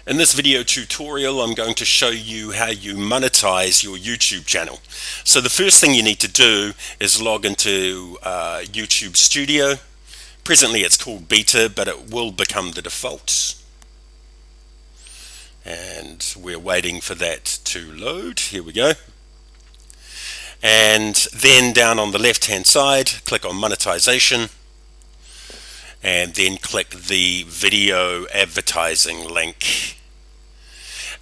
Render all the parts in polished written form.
In this video tutorial, I'm going to show you how you monetize your YouTube channel. So the first thing you need to do is log into YouTube Studio. Presently it's called Beta, but it will become the default. And we're waiting for that to load. Here we go. And then down on the left hand side, click on monetization. And then click the video advertising link.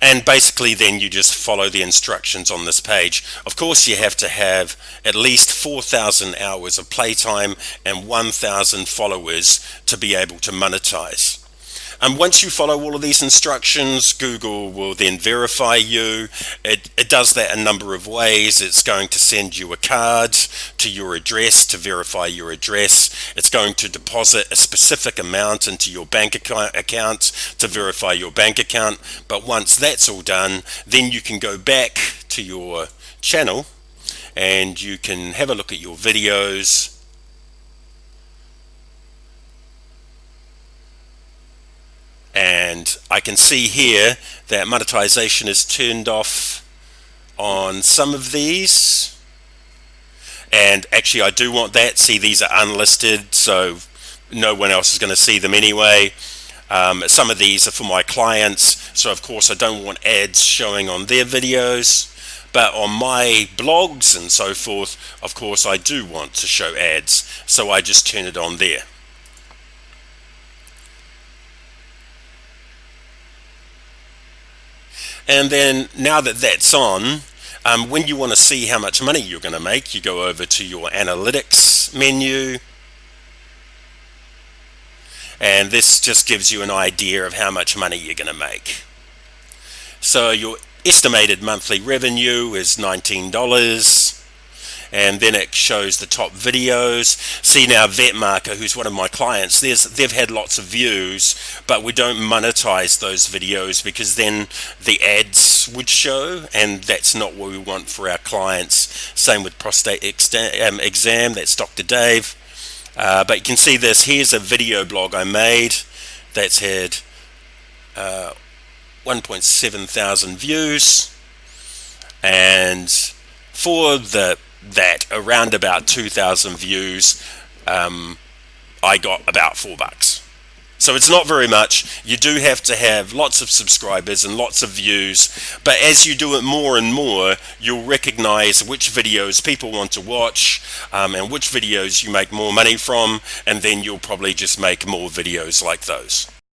And basically then you just follow the instructions on this page. Of course you have to have at least 4,000 hours of playtime and 1,000 followers to be able to monetize. And once you follow all of these instructions, Google will then verify you. It does that a number of ways. It's going to send you a card to your address to verify your address. It's going to deposit a specific amount into your bank account to verify your bank account. But once that's all done, then you can go back to your channel and you can have a look at your videos. And I can see here that monetization is turned off on some of these, and actually I do want that. See, these are unlisted, so no one else is going to see them anyway. Some of these are for my clients, so of course I don't want ads showing on their videos, but on my blogs and so forth, of course I do want to show ads, so I just turn it on there. And then now that that's on, when you want to see how much money you're going to make, you go over to your analytics menu, and this just gives you an idea of how much money you're going to make. So your estimated monthly revenue is $19. And then it shows the top videos. See now, Vetmarker, who's one of my clients, they've had lots of views, but we don't monetize those videos because then the ads would show, and that's not what we want for our clients. Same with prostate exam, that's Dr. Dave. But you can see this, here's a video blog I made that's had 1.7 thousand views, and for that around about 2,000 views, I got about $4. So it's not very much. You do have to have lots of subscribers and lots of views, but as you do it more and more, you'll recognize which videos people want to watch, and which videos you make more money from, and then you'll probably just make more videos like those.